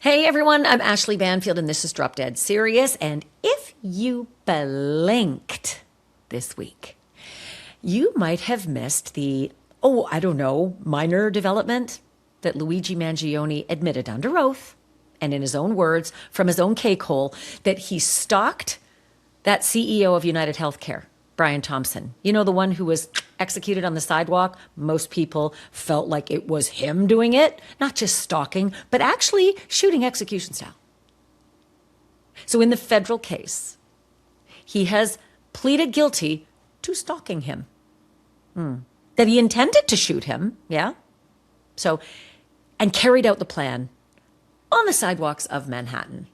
Hey everyone, I'm Ashleigh Banfield and this is Drop Dead Serious. And if you blinked this week, you might have missed the, minor development that Luigi Mangione admitted under oath and in his own words from his own cake hole that he stalked that CEO of UnitedHealthcare, Brian Thompson. You know, the one who was executed on the sidewalk. Most people felt like it was him doing it, not just stalking, but actually shooting execution style. So in the federal case, he has pleaded guilty to stalking him. That he intended to shoot him, yeah? So, and carried out the plan on the sidewalks of Manhattan.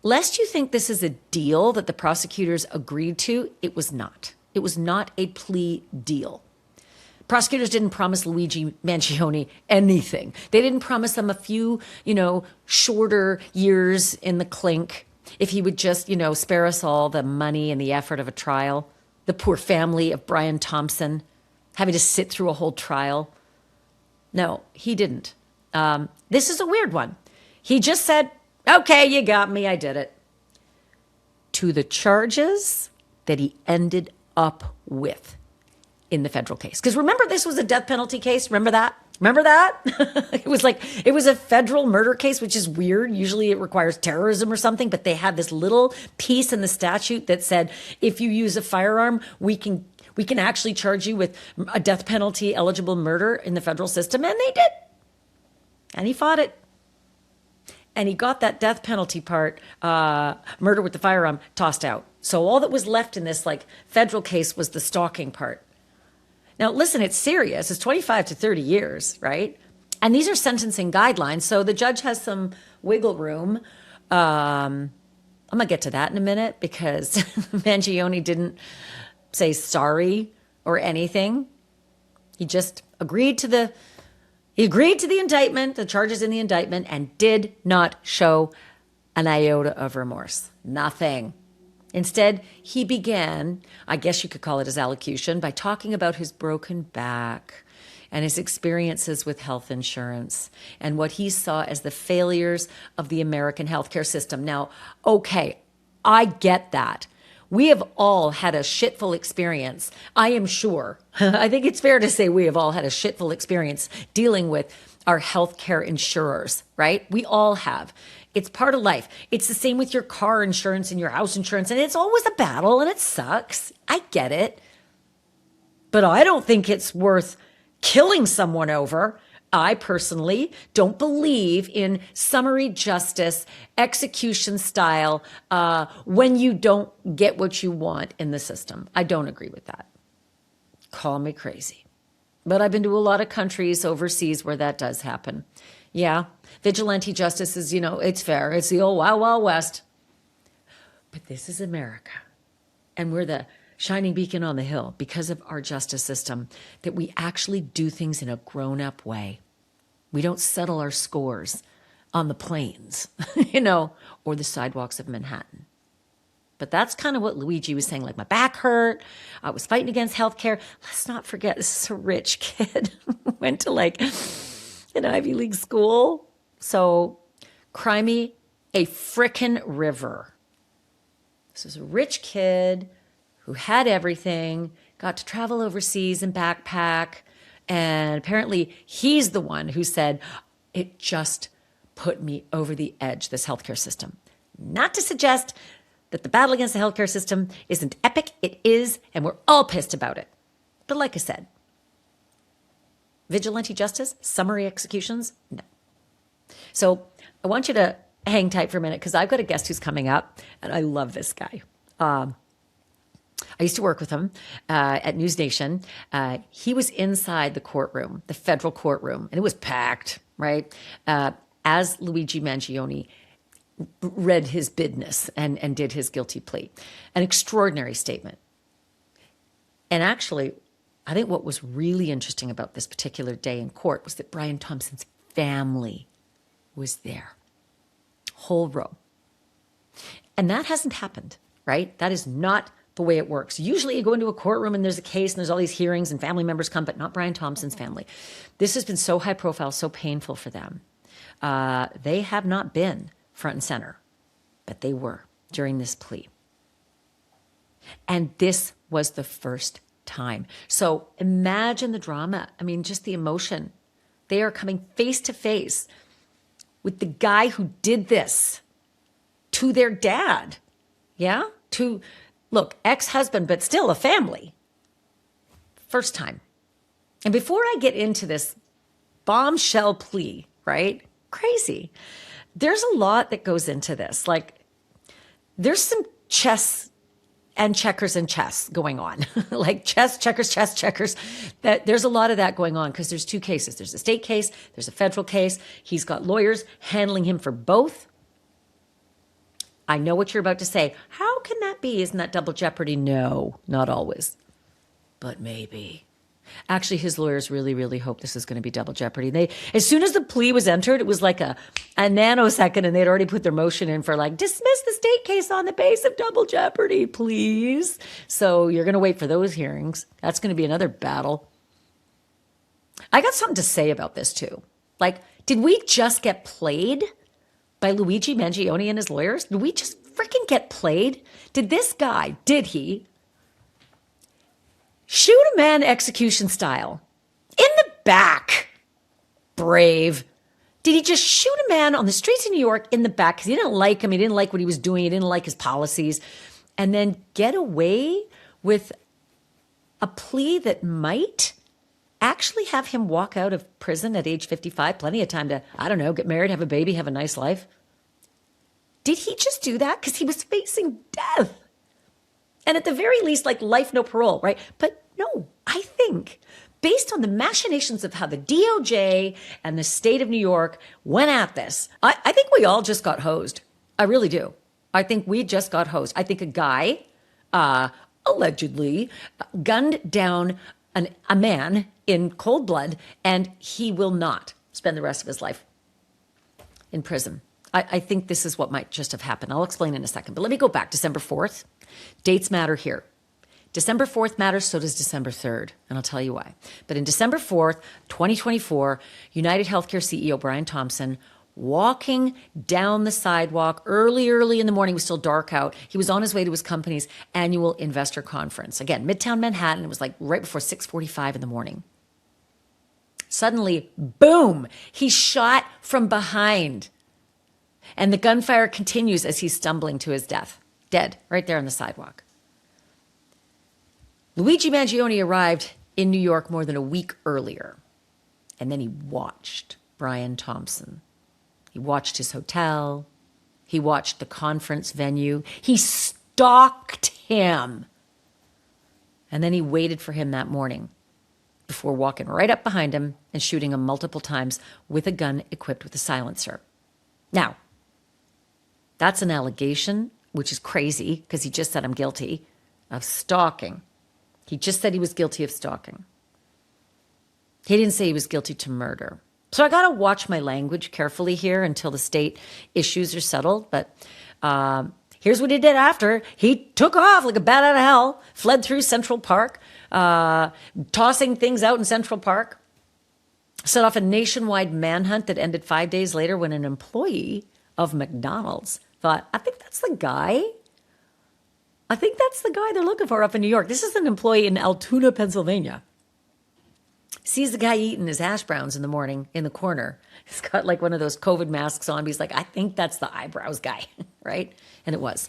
Lest you think this is a deal that the prosecutors agreed to, it was not. It was not a plea deal. Prosecutors didn't promise Luigi Mangione anything. They didn't promise him a few, shorter years in the clink if he would just, spare us all the money and the effort of a trial. The poor family of Brian Thompson having to sit through a whole trial. No, he didn't. This is a weird one. He just said, okay, you got me, I did it. To the charges that he ended up with in the federal case. Because remember, this was a death penalty case. Remember that? It was a federal murder case, which is weird. Usually it requires terrorism or something, but they had this little piece in the statute that said, if you use a firearm, we can actually charge you with a death penalty eligible murder in the federal system. And they did. And he fought it. And he got that death penalty part, murder with the firearm, tossed out. So all that was left in this federal case was the stalking part. Now, listen, it's serious. It's 25 to 30 years, right? And these are sentencing guidelines. So the judge has some wiggle room. I'm going to get to that in a minute because Mangione didn't say sorry or anything. He just agreed to the indictment, the charges in the indictment, and did not show an iota of remorse. Nothing. Instead, he began, I guess you could call it his allocution, by talking about his broken back and his experiences with health insurance and what he saw as the failures of the American healthcare system. Now, okay, I get that. We have all had a shitful experience, I am sure. I think it's fair to say we have all had a shitful experience dealing with our healthcare insurers, right? We all have. It's part of life. It's the same with your car insurance and your house insurance, and it's always a battle, and it sucks. I get it. But I don't think it's worth killing someone over. I personally don't believe in summary justice, execution style, when you don't get what you want in the system. I don't agree with that. Call me crazy. But I've been to a lot of countries overseas where that does happen. Yeah, vigilante justice is, it's fair. It's the old Wild Wild West. But this is America. And we're the shining beacon on the hill because of our justice system, that we actually do things in a grown-up way. We don't settle our scores on the plains, or the sidewalks of Manhattan. But that's kind of what Luigi was saying, my back hurt. I was fighting against healthcare. Let's not forget, this is a rich kid. Went to an Ivy League school. So cry me a frickin' river. This is a rich kid who had everything, got to travel overseas and backpack. And apparently he's the one who said, it just put me over the edge, this healthcare system. Not to suggest that the battle against the healthcare system isn't epic. It is, and we're all pissed about it. But like I said, vigilante justice, summary executions, no. So I want you to hang tight for a minute because I've got a guest who's coming up, and I love this guy. I used to work with him at NewsNation. He was inside the courtroom, the federal courtroom, and it was packed, right? As Luigi Mangione read his bidness and did his guilty plea. An extraordinary statement. And actually, I think what was really interesting about this particular day in court was that Brian Thompson's family was there. Whole row. And that hasn't happened, right? That is not the way it works. Usually you go into a courtroom and there's a case and there's all these hearings and family members come, but not Brian Thompson's family. This has been so high profile, so painful for them. They have not been front and center, but they were during this plea. And this was the first time. So imagine the drama. I mean, just the emotion. They are coming face to face with the guy who did this to their dad. Yeah? To, look, ex-husband, but still a family. First time. And before I get into this bombshell plea, right? Crazy. There's a lot that goes into this. Like, there's some chess and chess going on. Like chess, checkers. There's a lot of that going on because there's two cases. There's a state case, there's a federal case. He's got lawyers handling him for both. I know what you're about to say. How can that be? Isn't that double jeopardy? No, not always. But maybe. Actually, his lawyers really, really hope this is going to be double jeopardy. As soon as the plea was entered, it was like a nanosecond, and they'd already put their motion in for like, dismiss the state case on the base of double jeopardy, please. So you're going to wait for those hearings. That's going to be another battle. I got something to say about this too. Like, did we just get played by Luigi Mangione and his lawyers? Did we just freaking get played? Did he shoot a man execution style in the back? Brave. Did he just shoot a man on the streets of New York in the back because he didn't like him, he didn't like what he was doing, he didn't like his policies, and then get away with a plea that might actually have him walk out of prison at age 55, plenty of time to, I don't know, get married, have a baby, have a nice life? Did he just do that because he was facing death? And at the very least, like life, no parole, right? But no, I think based on the machinations of how the DOJ and the state of New York went at this, I think we all just got hosed. I really do. I think we just got hosed. I think a guy, allegedly, gunned down a man in cold blood, and he will not spend the rest of his life in prison. I think this is what might just have happened. I'll explain in a second. But let me go back. December 4th. Dates matter here. December 4th matters, so does December 3rd. And I'll tell you why. But in December 4th, 2024, UnitedHealthcare CEO Brian Thompson, walking down the sidewalk early in the morning, it was still dark out. He was on his way to his company's annual investor conference. Again, Midtown Manhattan. It was like right before 6:45 in the morning. Suddenly, boom, he's shot from behind. And the gunfire continues as he's stumbling to his death. Dead, right there on the sidewalk. Luigi Mangione arrived in New York more than a week earlier. And then he watched Brian Thompson. He watched his hotel. He watched the conference venue. He stalked him. And then he waited for him that morning before walking right up behind him and shooting him multiple times with a gun equipped with a silencer. Now, that's an allegation, which is crazy because he just said, I'm guilty of stalking. He just said he was guilty of stalking. He didn't say he was guilty to murder. So I got to watch my language carefully here until the state issues are settled. But here's what he did after. He took off like a bat out of hell, fled through Central Park, tossing things out in Central Park, set off a nationwide manhunt that ended 5 days later when an employee of McDonald's thought, I think that's the guy. I think that's the guy they're looking for up in New York. This is an employee in Altoona, Pennsylvania. Sees the guy eating his hash browns in the morning in the corner. He's got like one of those COVID masks on. But he's like, I think that's the eyebrows guy, right? And it was.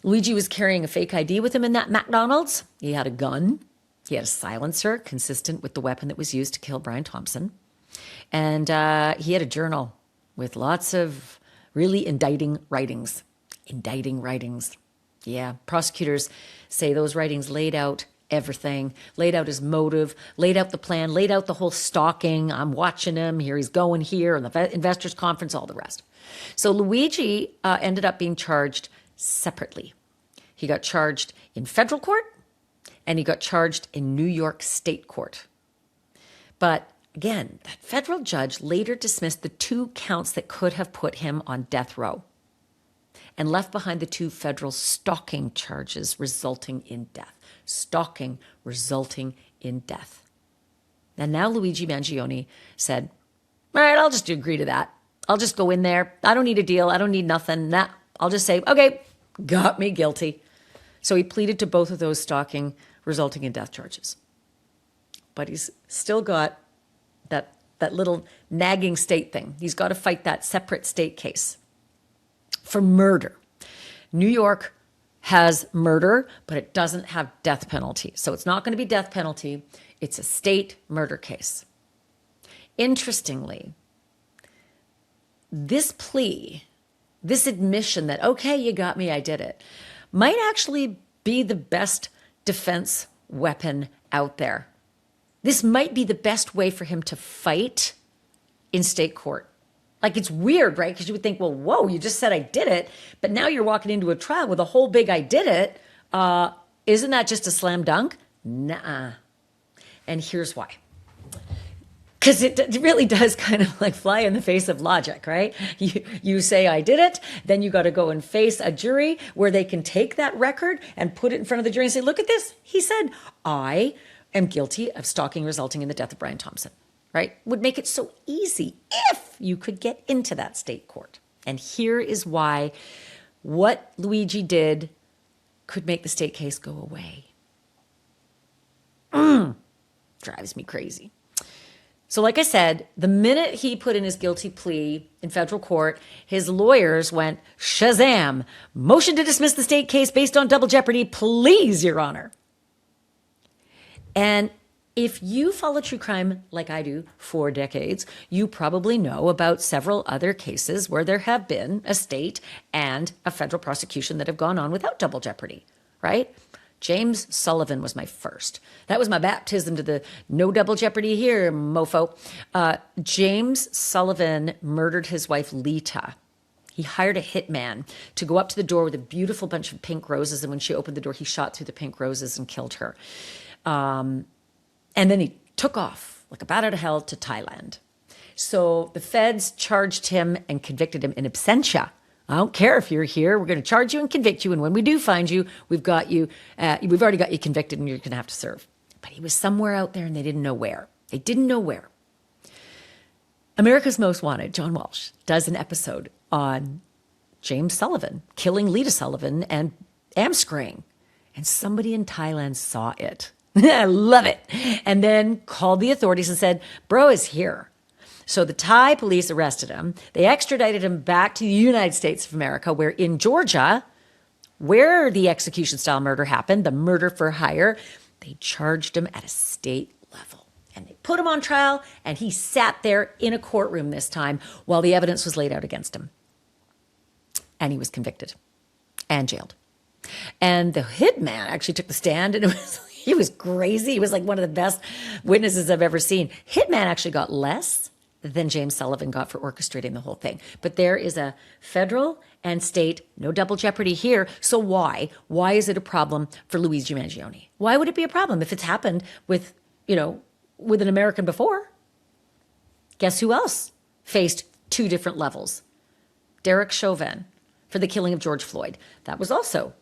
Luigi was carrying a fake ID with him in that McDonald's. He had a gun. He had a silencer consistent with the weapon that was used to kill Brian Thompson. And he had a journal with lots of really indicting writings. Yeah, prosecutors say those writings laid out everything, laid out his motive, laid out the plan, laid out the whole stalking. I'm watching him. Here he's going here, and the investors conference, all the rest. So Luigi ended up being charged separately. He got charged in federal court, and he got charged in New York State court. But again, that federal judge later dismissed the 2 counts that could have put him on death row and left behind the 2 federal stalking charges resulting in death. Stalking resulting in death. And now Luigi Mangione said, all right, I'll just agree to that. I'll just go in there. I don't need a deal. I don't need nothing. Nah, I'll just say, okay, got me guilty. So he pleaded to both of those stalking resulting in death charges. But he's still got that little nagging state thing. He's got to fight that separate state case for murder. New York has murder, but it doesn't have death penalty. So it's not going to be death penalty. It's a state murder case. Interestingly, this plea, this admission that, okay, you got me, I did it, might actually be the best defense weapon out there. This might be the best way for him to fight in state court. Like, it's weird, right? Because you would think, well, whoa, you just said I did it, but now you're walking into a trial with a whole big I did it. Isn't that just a slam dunk? Nuh-uh. And here's why. Because it really does kind of like fly in the face of logic, right? You say I did it, then you got to go and face a jury where they can take that record and put it in front of the jury and say, look at this. He said, I am guilty of stalking resulting in the death of Brian Thompson, right? Would make it so easy if you could get into that state court. And here is why what Luigi did could make the state case go away. Drives me crazy. So like I said, the minute he put in his guilty plea in federal court, his lawyers went, Shazam, motion to dismiss the state case based on double jeopardy, please, Your Honor. And if you follow true crime like I do for decades, you probably know about several other cases where there have been a state and a federal prosecution that have gone on without double jeopardy, right? James Sullivan was my first. That was my baptism to the no double jeopardy here, mofo. James Sullivan murdered his wife, Lita. He hired a hitman to go up to the door with a beautiful bunch of pink roses, and when she opened the door, he shot through the pink roses and killed her. And then he took off like a bat out of hell to Thailand. So the feds charged him and convicted him in absentia. I don't care if you're here. We're going to charge you and convict you. And when we do find you, we've already got you convicted and you're going to have to serve. But he was somewhere out there and they didn't know where. They didn't know where. America's Most Wanted, John Walsh, does an episode on James Sullivan killing Lita Sullivan and amscraying. And somebody in Thailand saw it. I love it. And then called the authorities and said, bro is here. So the Thai police arrested him. They extradited him back to the United States of America, where in Georgia, where the execution-style murder happened, the murder for hire, they charged him at a state level. And they put him on trial, and he sat there in a courtroom this time while the evidence was laid out against him. And he was convicted and jailed. And the hitman actually took the stand, and he was crazy. He was like one of the best witnesses I've ever seen. Hitman actually got less than James Sullivan got for orchestrating the whole thing. But there is a federal and state, no double jeopardy here. So why? Why is it a problem for Luigi Mangione? Why would it be a problem if it's happened with an American before? Guess who else faced two different levels? Derek Chauvin for the killing of George Floyd. That was also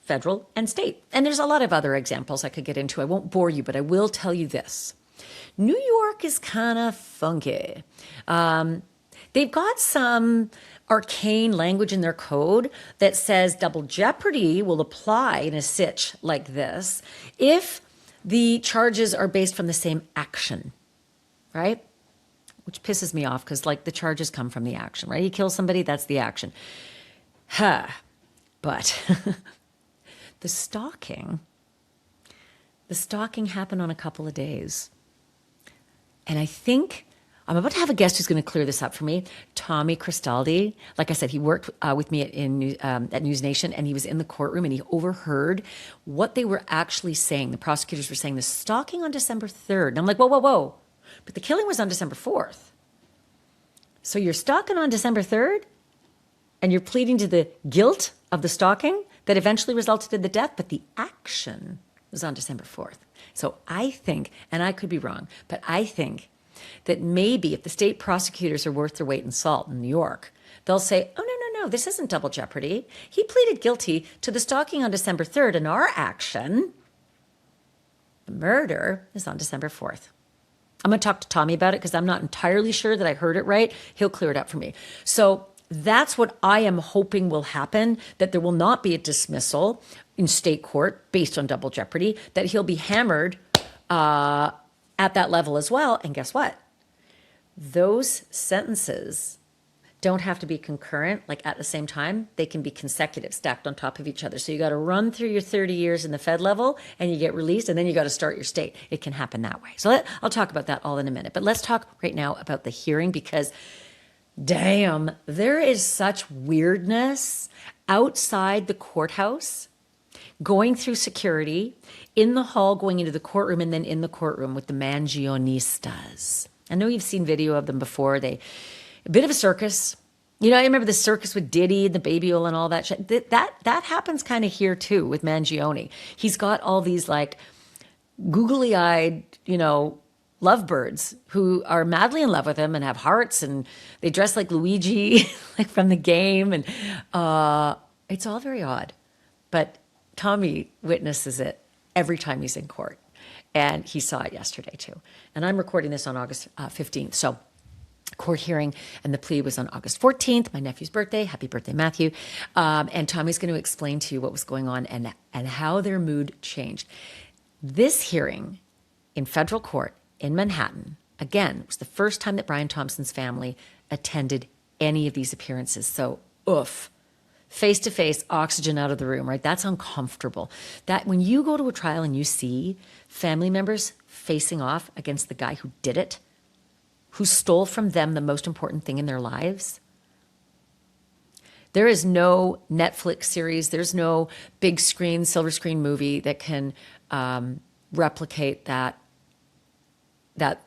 federal and state. And there's a lot of other examples I could get into. I won't bore you, but I will tell you this. New York is kind of funky. They've got some arcane language in their code that says double jeopardy will apply in a sitch like this if the charges are based from the same action, right? Which pisses me off because, like, the charges come from the action, right? You kill somebody, that's the action. But the stalking happened on a couple of days. And I think I'm about to have a guest who's going to clear this up for me, Tommy Christaldi. Like I said, he worked with me at NewsNation, and he was in the courtroom, and he overheard what they were actually saying. The prosecutors were saying the stalking on December 3rd. And I'm like, whoa. But the killing was on December 4th. So you're stalking on December 3rd, and you're pleading to the guilt of the stalking that eventually resulted in the death, but the action was on December 4th. So I think, and I could be wrong, but I think that maybe if the state prosecutors are worth their weight in salt in New York, they'll say, oh, no, this isn't double jeopardy. He pleaded guilty to the stalking on December 3rd, and our action, the murder, is on December 4th. I'm going to talk to Tommy about it because I'm not entirely sure that I heard it right. He'll clear it up for me. So that's what I am hoping will happen, that there will not be a dismissal in state court based on double jeopardy, that he'll be hammered at that level as well. And guess what? Those sentences don't have to be concurrent, like at the same time. They can be consecutive, stacked on top of each other. So you got to run through your 30 years in the Fed level and you get released, and then you got to start your state. It can happen that way. So I'll talk about that all in a minute. But let's talk right now about the hearing, because damn, there is such weirdness outside the courthouse, going through security, in the hall, going into the courtroom, and then in the courtroom with the Mangionistas. I know you've seen video of them before. A bit of a circus. You know, I remember the circus with Diddy and the baby oil and all that shit. That happens kind of here too with Mangione. He's got all these like googly-eyed, lovebirds who are madly in love with him and have hearts, and they dress like Luigi, like from the game. And it's all very odd. But Tommy witnesses it every time he's in court. And he saw it yesterday too. And I'm recording this on August 15th. So court hearing and the plea was on August 14th, my nephew's birthday. Happy birthday, Matthew. And Tommy's going to explain to you what was going on and how their mood changed. This hearing in federal court in Manhattan, again, was the first time that Brian Thompson's family attended any of these appearances. So, oof. Face-to-face, oxygen out of the room, right? That's uncomfortable. That when you go to a trial and you see family members facing off against the guy who did it, who stole from them the most important thing in their lives, there is no Netflix series, there's no big screen, silver screen movie that can replicate that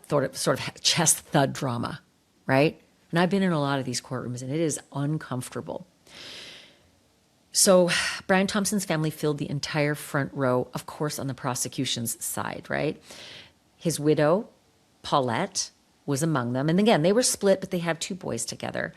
sort of chest thud drama, right? And I've been in a lot of these courtrooms, and it is uncomfortable. So Brian Thompson's family filled the entire front row, of course, on the prosecution's side, right? His widow, Paulette, was among them. And again, they were split, but they have two boys together.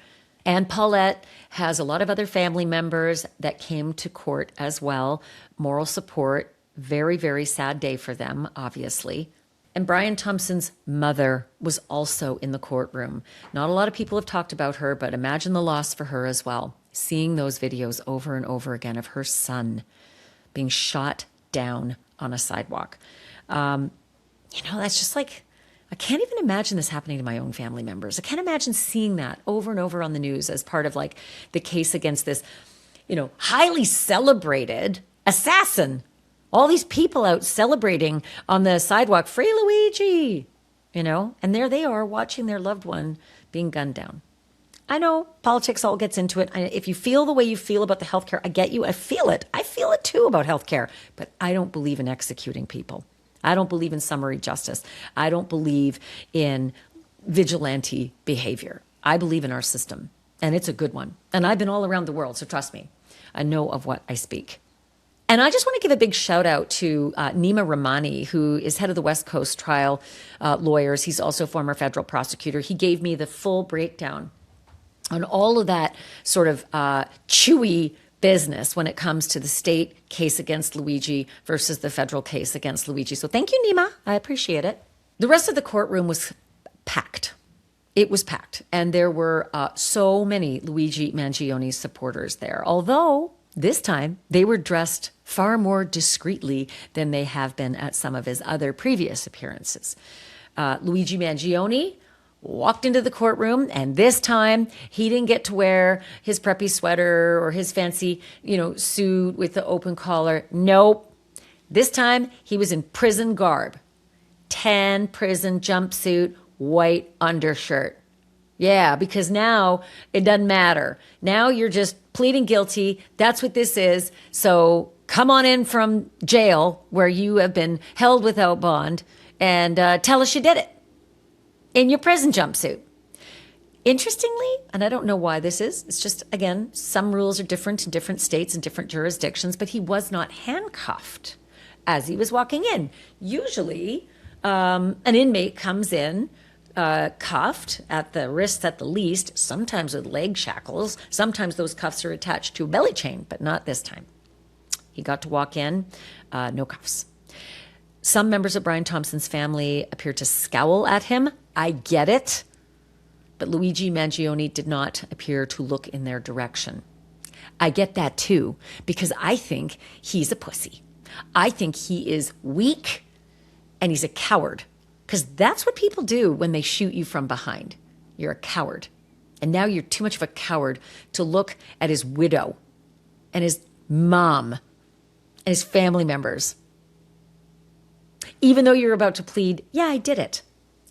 And Paulette has a lot of other family members that came to court as well. Moral support. Very, very sad day for them, obviously. And Brian Thompson's mother was also in the courtroom. Not a lot of people have talked about her, but imagine the loss for her as well. Seeing those videos over and over again of her son being shot down on a sidewalk. That's just like, I can't even imagine this happening to my own family members. I can't imagine seeing that over and over on the news as part of like the case against this, highly celebrated assassin. All these people out celebrating on the sidewalk, free Luigi, and there they are watching their loved one being gunned down. I know politics all gets into it. If you feel the way you feel about the healthcare, I get you. I feel it. I feel it too about healthcare, but I don't believe in executing people. I don't believe in summary justice. I don't believe in vigilante behavior. I believe in our system, and it's a good one. And I've been all around the world, so trust me, I know of what I speak. And I just want to give a big shout out to Nima Rahmani, who is head of the West Coast trial lawyers. He's also a former federal prosecutor. He gave me the full breakdown on all of that sort of chewy business when it comes to the state case against Luigi versus the federal case against Luigi. So thank you, Nima. I appreciate it. The rest of the courtroom was packed. It was packed. And there were so many Luigi Mangione supporters there. Although this time they were dressed far more discreetly than they have been at some of his other previous appearances. Luigi Mangione walked into the courtroom, and this time he didn't get to wear his preppy sweater or his fancy, suit with the open collar. Nope. This time he was in prison garb. Tan prison jumpsuit, white undershirt. Yeah, because now it doesn't matter. Now you're just pleading guilty. That's what this is. So come on in from jail where you have been held without bond and tell us you did it in your prison jumpsuit. Interestingly, and I don't know why this is, it's just, again, some rules are different in different states and different jurisdictions, but he was not handcuffed as he was walking in. Usually, an inmate comes in cuffed at the wrists at the least, sometimes with leg shackles. Sometimes those cuffs are attached to a belly chain, but not this time. He got to walk in, no cuffs. Some members of Brian Thompson's family appeared to scowl at him. I get it. But Luigi Mangione did not appear to look in their direction. I get that too, because I think he's a pussy. I think he is weak and he's a coward, because that's what people do when they shoot you from behind. You're a coward. And now you're too much of a coward to look at his widow and his mom and his family members. Even though you're about to plead, yeah, I did it.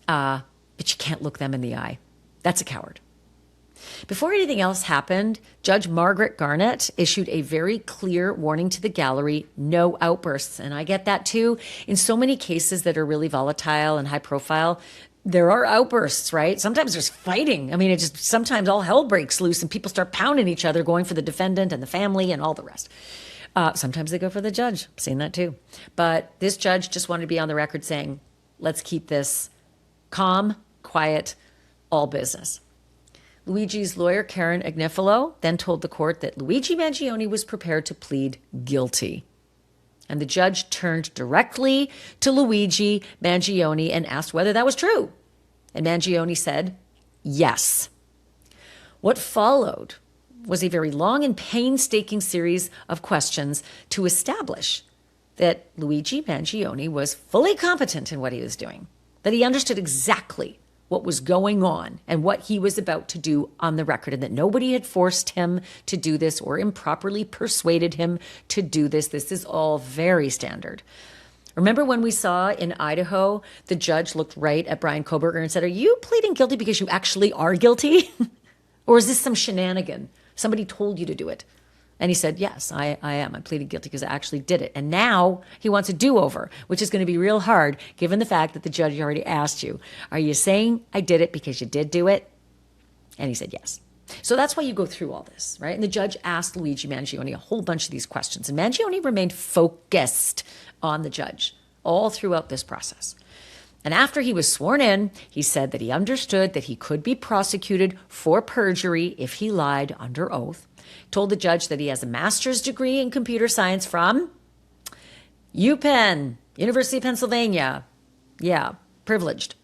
But you can't look them in the eye. That's a coward. Before anything else happened, Judge Margaret Garnett issued a very clear warning to the gallery, no outbursts. And I get that too. In so many cases that are really volatile and high profile, there are outbursts, right? Sometimes there's fighting. I mean, sometimes all hell breaks loose and people start pounding each other, going for the defendant and the family and all the rest. Sometimes they go for the judge. I've seen that too. But this judge just wanted to be on the record saying, let's keep this calm, quiet, all business. Luigi's lawyer, Karen Agnifilo, then told the court that Luigi Mangione was prepared to plead guilty. And the judge turned directly to Luigi Mangione and asked whether that was true. And Mangione said, yes. What followed was a very long and painstaking series of questions to establish that Luigi Mangione was fully competent in what he was doing, that he understood exactly what was going on and what he was about to do on the record, and that nobody had forced him to do this or improperly persuaded him to do this. This is all very standard. Remember when we saw in Idaho, the judge looked right at Brian Kohberger and said, are you pleading guilty because you actually are guilty? Or is this some shenanigan? Somebody told you to do it. And he said, yes, I am. I pleaded guilty because I actually did it. And now he wants a do-over, which is going to be real hard given the fact that the judge already asked you, are you saying I did it because you did do it? And he said, yes. So that's why you go through all this, right? And the judge asked Luigi Mangione a whole bunch of these questions. And Mangione remained focused on the judge all throughout this process. And after he was sworn in, he said that he understood that he could be prosecuted for perjury if he lied under oath. Told the judge that he has a master's degree in computer science from UPenn, University of Pennsylvania. Yeah, privileged.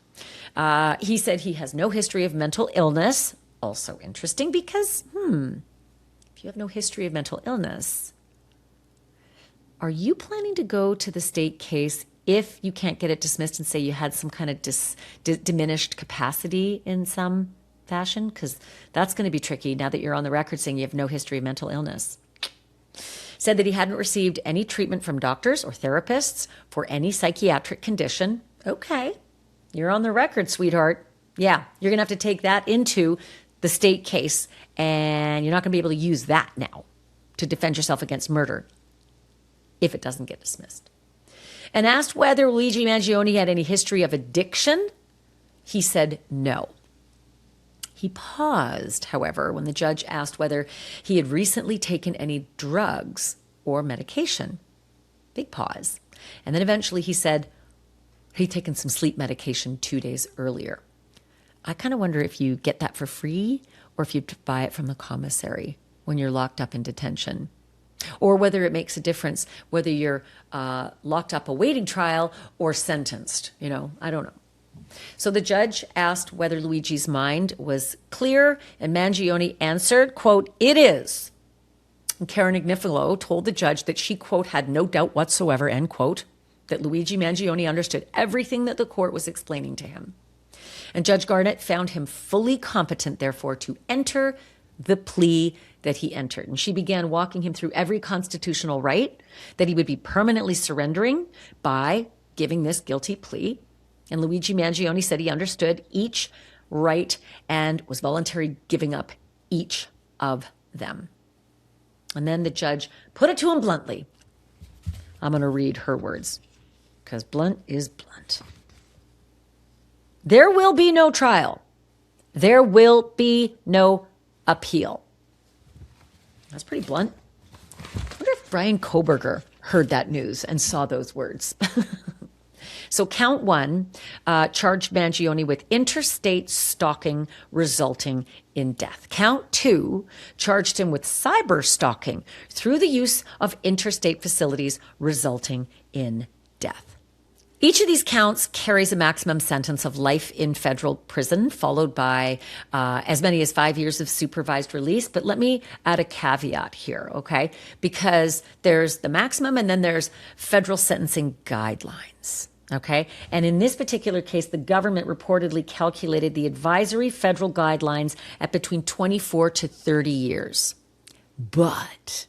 He said he has no history of mental illness. Also interesting because, if you have no history of mental illness, are you planning to go to the state case if you can't get it dismissed and say you had some kind of diminished capacity in some fashion? Because that's going to be tricky now that you're on the record saying you have no history of mental illness. Said that he hadn't received any treatment from doctors or therapists for any psychiatric condition. Okay, you're on the record, sweetheart. Yeah, you're going to have to take that into the state case, and you're not going to be able to use that now to defend yourself against murder if it doesn't get dismissed. And asked whether Luigi Mangione had any history of addiction, he said no. He paused, however, when the judge asked whether he had recently taken any drugs or medication. Big pause. And then eventually he said he'd taken some sleep medication 2 days earlier. I kind of wonder if you get that for free or if you buy it from the commissary when you're locked up in detention. Or whether it makes a difference whether you're locked up awaiting trial or sentenced. I don't know. So the judge asked whether Luigi's mind was clear, and Mangione answered, quote, it is. And Karen Agnifilo told the judge that she, quote, had no doubt whatsoever, end quote, that Luigi Mangione understood everything that the court was explaining to him. And Judge Garnett found him fully competent, therefore, to enter the plea that he entered. And she began walking him through every constitutional right that he would be permanently surrendering by giving this guilty plea. And Luigi Mangione said he understood each right and was voluntarily giving up each of them. And then the judge put it to him bluntly. I'm going to read her words because blunt is blunt. There will be no trial. There will be no appeal. That's pretty blunt. I wonder if Brian Kohberger heard that news and saw those words. So count one charged Mangione with interstate stalking resulting in death. Count two charged him with cyber stalking through the use of interstate facilities resulting in death. Each of these counts carries a maximum sentence of life in federal prison, followed by as many as 5 years of supervised release. But let me add a caveat here, okay? Because there's the maximum and then there's federal sentencing guidelines. Okay. And in this particular case, the government reportedly calculated the advisory federal guidelines at between 24 to 30 years. But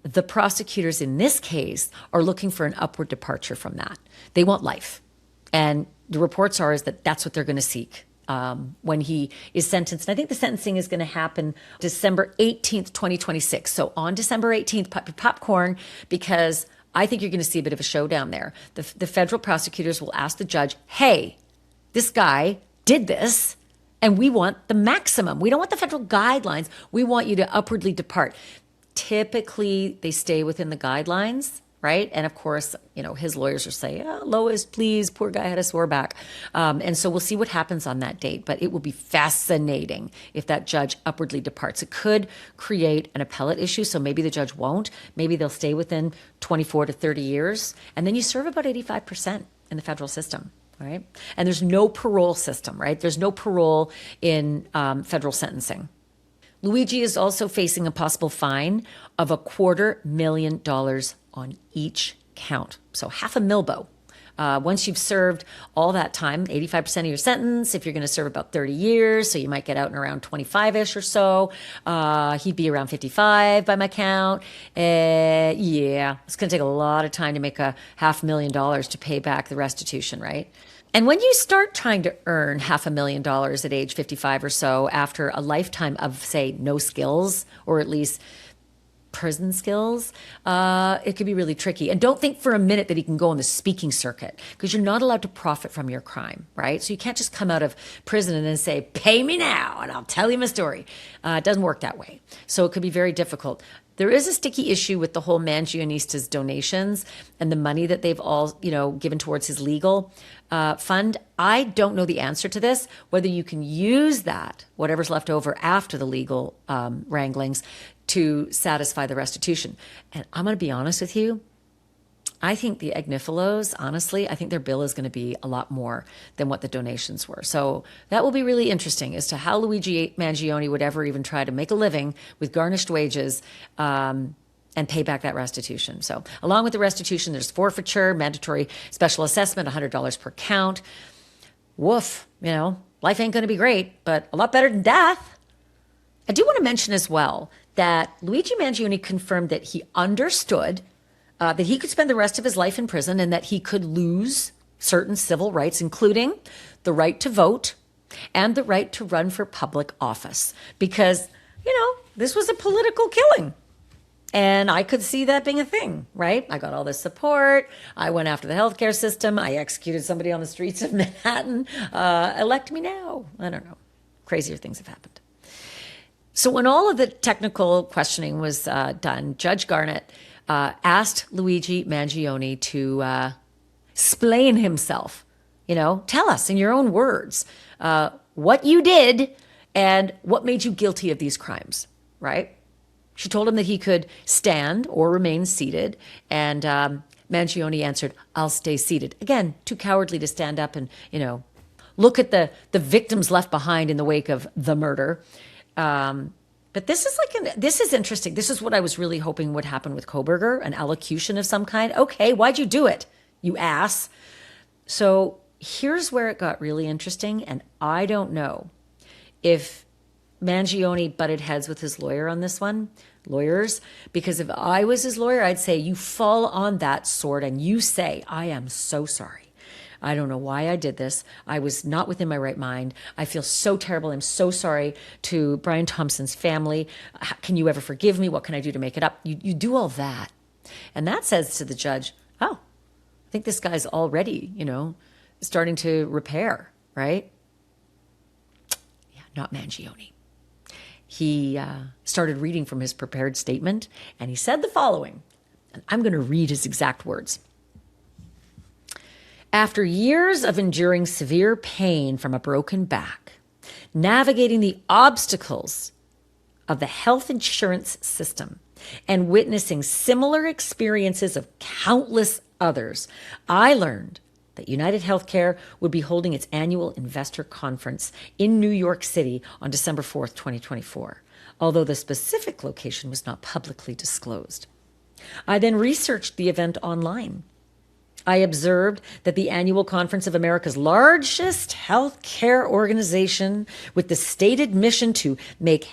the prosecutors in this case are looking for an upward departure from that. They want life. And the reports are is that that's what they're going to seek when he is sentenced. And I think the sentencing is going to happen December 18th, 2026. So on December 18th, pop your popcorn, because I think you're going to see a bit of a showdown there. The federal prosecutors will ask the judge, hey, this guy did this, and we want the maximum. We don't want the federal guidelines. We want you to upwardly depart. Typically, they stay within the guidelines, right? And of course, his lawyers will say, lowest, please, poor guy had a sore back. And so we'll see what happens on that date. But it will be fascinating if that judge upwardly departs. It could create an appellate issue, so maybe the judge won't. Maybe they'll stay within 24 to 30 years. And then you serve about 85% in the federal system, right? And there's no parole system, right? There's no parole in federal sentencing. Luigi is also facing a possible fine of $250,000 on each count. So $500,000. Once you've served all that time, 85% of your sentence, if you're going to serve about 30 years, so you might get out in around 25-ish or so. He'd be around 55 by my count. Yeah, it's going to take a lot of time to make $500,000 to pay back the restitution, right? And when you start trying to earn $500,000 at age 55 or so after a lifetime of, say, no skills, or at least prison skills, it could be really tricky. And don't think for a minute that he can go on the speaking circuit, because you're not allowed to profit from your crime, right? So you can't just come out of prison and then say, pay me now and I'll tell you my story. It doesn't work that way. So it could be very difficult. There is a sticky issue with the whole Mangionista's donations and the money that they've all, given towards his legal fund. I don't know the answer to this, whether you can use that, whatever's left over after the legal wranglings, to satisfy the restitution. And I'm going to be honest with you. I think the Agnipholos, honestly, I think their bill is going to be a lot more than what the donations were. So that will be really interesting as to how Luigi Mangione would ever even try to make a living with garnished wages and pay back that restitution. So along with the restitution, there's forfeiture, mandatory special assessment, $100 per count. Woof, life ain't going to be great, but a lot better than death. I do want to mention as well that Luigi Mangione confirmed that he understood that he could spend the rest of his life in prison and that he could lose certain civil rights, including the right to vote and the right to run for public office. Because, this was a political killing. And I could see that being a thing, right? I got all this support. I went after the healthcare system. I executed somebody on the streets of Manhattan. Elect me now. I don't know. Crazier things have happened. So when all of the technical questioning was done, Judge Garnett asked Luigi Mangione to explain himself. Tell us in your own words what you did and what made you guilty of these crimes, right? She told him that he could stand or remain seated, and Mangione answered, I'll stay seated. Again, too cowardly to stand up and, look at the victims left behind in the wake of the murder. But this is interesting. This is what I was really hoping would happen with Kohberger, an allocution of some kind. Okay, why'd you do it, you ass? So here's where it got really interesting, and I don't know if Mangione butted heads with his lawyer on this one, lawyers, because if I was his lawyer, I'd say, you fall on that sword and you say, I am so sorry. I don't know why I did this. I was not within my right mind. I feel so terrible. I'm so sorry to Brian Thompson's family. Can you ever forgive me? What can I do to make it up? You do all that. And that says to the judge, oh, I think this guy's already, starting to repair, right? Yeah, not Mangione. He started reading from his prepared statement, and he said the following, and I'm going to read his exact words. After years of enduring severe pain from a broken back, navigating the obstacles of the health insurance system, and witnessing similar experiences of countless others, I learned that UnitedHealthcare would be holding its annual investor conference in New York City on December 4th, 2024, although the specific location was not publicly disclosed. I then researched the event online. I observed that the annual conference of America's largest healthcare organization, with the stated mission to make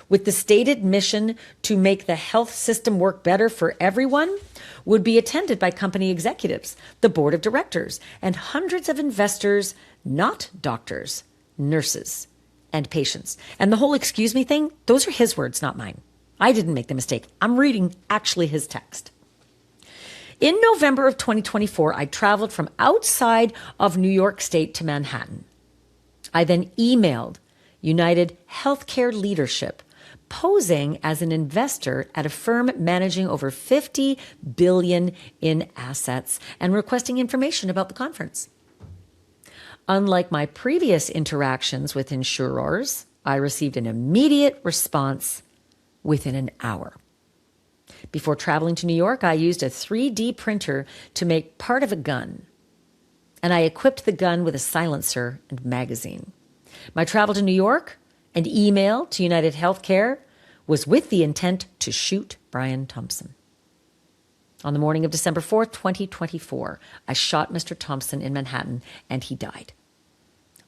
with the stated mission to make the health system work better for everyone, would be attended by company executives, the board of directors, and hundreds of investors, not doctors, nurses, and patients. And the whole excuse me thing, those are his words, not mine. I didn't make the mistake. I'm reading actually his text. In November of 2024, I traveled from outside of New York State to Manhattan. I then emailed UnitedHealthcare leadership, posing as an investor at a firm managing over $50 billion in assets and requesting information about the conference. Unlike my previous interactions with insurers, I received an immediate response within an hour. Before traveling to New York, I used a 3D printer to make part of a gun, and I equipped the gun with a silencer and magazine. My travel to New York and email to UnitedHealthcare was with the intent to shoot Brian Thompson. On the morning of December 4th, 2024, I shot Mr. Thompson in Manhattan, and he died.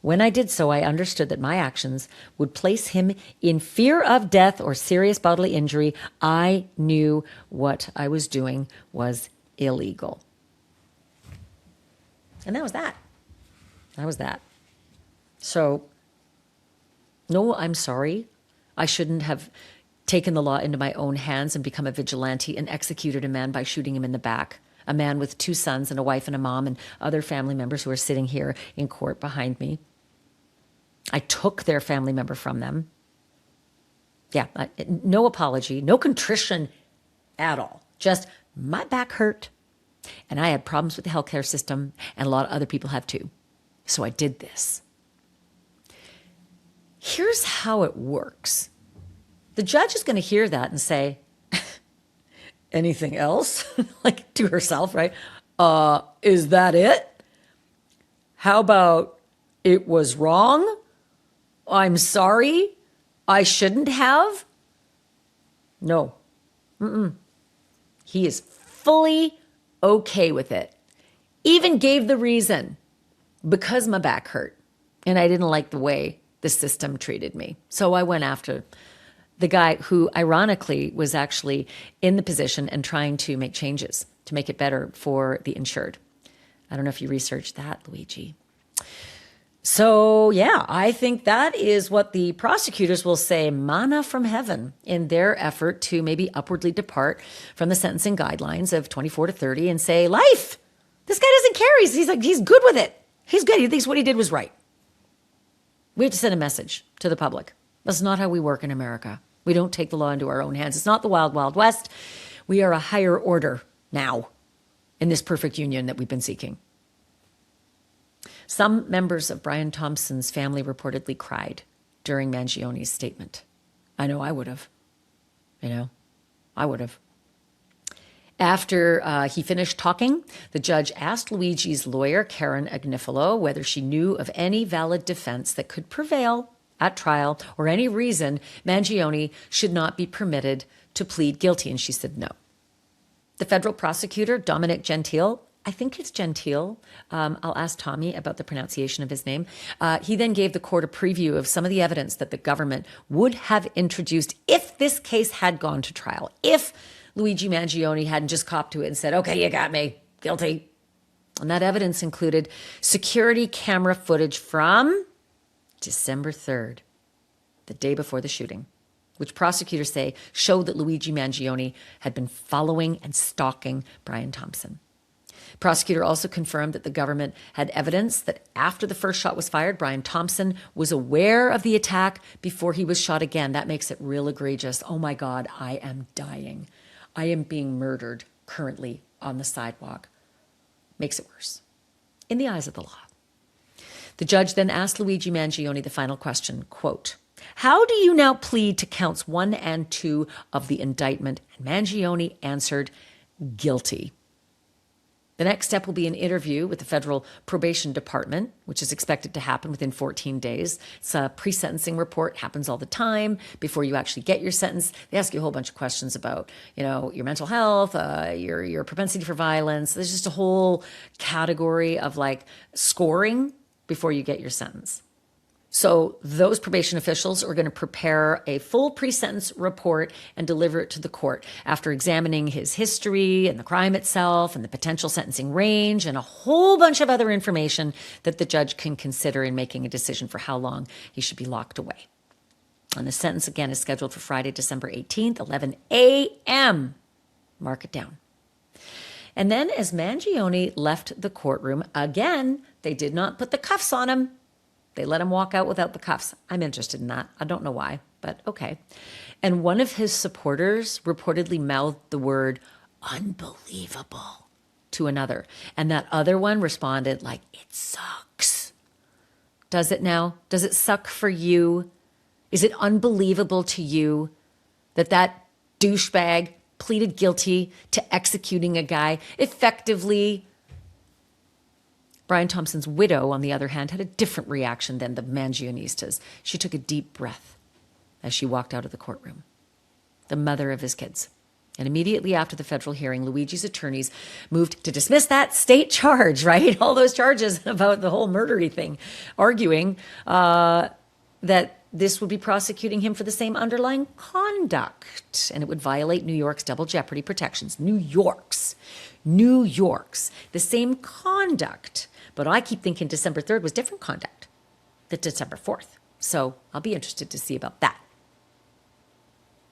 When I did so, I understood that my actions would place him in fear of death or serious bodily injury. I knew what I was doing was illegal. And that was that. That was that. So, no, I'm sorry. I shouldn't have taken the law into my own hands and become a vigilante and executed a man by shooting him in the back. A man with 2 sons and a wife and a mom and other family members who are sitting here in court behind me. I took their family member from them. Yeah, no apology, no contrition at all. Just my back hurt, and I had problems with the healthcare system, and a lot of other people have too. So I did this. Here's how it works. The judge is going to hear that and say, anything else? Like to herself, right? Is that it? How about it was wrong? I'm sorry. I shouldn't have. No. He is fully okay with it. Even gave the reason, because my back hurt and I didn't like the way the system treated me. So I went after the guy who ironically was actually in the position and trying to make changes to make it better for the insured. I don't know if you researched that, Luigi. So yeah, I think that is what the prosecutors will say, manna from heaven, in their effort to maybe upwardly depart from the sentencing guidelines of 24 to 30 and say, life. This guy doesn't care. He's good with it. He's good. He thinks what he did was right. We have to send a message to the public. That's not how we work in America. We don't take the law into our own hands. It's not the wild, wild west. We are a higher order now in this perfect union that we've been seeking. Some members of Brian Thompson's family reportedly cried during Mangione's statement. I know I would have. I would have. After he finished talking, the judge asked Luigi's lawyer, Karen Agnifilo, whether she knew of any valid defense that could prevail at trial or any reason Mangione should not be permitted to plead guilty, and she said no. The federal prosecutor, Dominic Gentile, I think it's Gentile. I'll ask Tommy about the pronunciation of his name. He then gave the court a preview of some of the evidence that the government would have introduced if this case had gone to trial, if Luigi Mangione hadn't just copped to it and said, okay, you got me, guilty. And that evidence included security camera footage from December 3rd, the day before the shooting, which prosecutors say showed that Luigi Mangione had been following and stalking Brian Thompson. Prosecutor also confirmed that the government had evidence that after the first shot was fired, Brian Thompson was aware of the attack before he was shot again. That makes it real egregious. Oh my God, I am dying. I am being murdered currently on the sidewalk. Makes it worse in the eyes of the law. The judge then asked Luigi Mangione the final question, quote, How do you now plead to counts 1 and 2 of the indictment? And Mangione answered guilty. The next step will be an interview with the federal probation department, which is expected to happen within 14 days. It's a pre-sentencing report, happens all the time before you actually get your sentence. They ask you a whole bunch of questions about, your mental health, your propensity for violence. There's just a whole category of scoring before you get your sentence. So those probation officials are going to prepare a full pre-sentence report and deliver it to the court after examining his history and the crime itself and the potential sentencing range and a whole bunch of other information that the judge can consider in making a decision for how long he should be locked away. And the sentence, again, is scheduled for Friday, December 18th, 11 a.m. Mark it down. And then as Mangione left the courtroom, again, they did not put the cuffs on him. They let him walk out without the cuffs. I'm interested in that. I don't know why, but okay. And one of his supporters reportedly mouthed the word unbelievable to another. And that other one responded like, it sucks. Does it now? Does it suck for you? Is it unbelievable to you that douchebag pleaded guilty to executing a guy effectively? Brian Thompson's widow, on the other hand, had a different reaction than the Mangionistas. She took a deep breath as she walked out of the courtroom. The mother of his kids. And immediately after the federal hearing, Luigi's attorneys moved to dismiss that state charge, right? All those charges about the whole murdery thing, arguing that this would be prosecuting him for the same underlying conduct, and it would violate New York's double jeopardy protections. New York's, the same conduct. But I keep thinking December 3rd was different conduct than December 4th. So I'll be interested to see about that.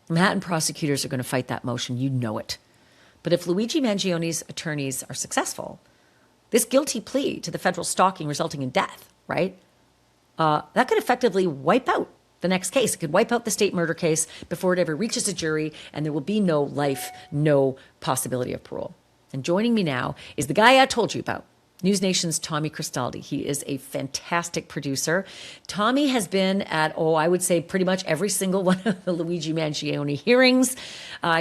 Manhattan prosecutors are going to fight that motion. You know it. But if Luigi Mangione's attorneys are successful, this guilty plea to the federal stalking resulting in death, right? That could effectively wipe out the next case. It could wipe out the state murder case before it ever reaches a jury, and there will be no life, no possibility of parole. And joining me now is the guy I told you about, NewsNation's Tommy Christaldi. He is a fantastic producer. Tommy has been at, I would say pretty much every single one of the Luigi Mangione hearings.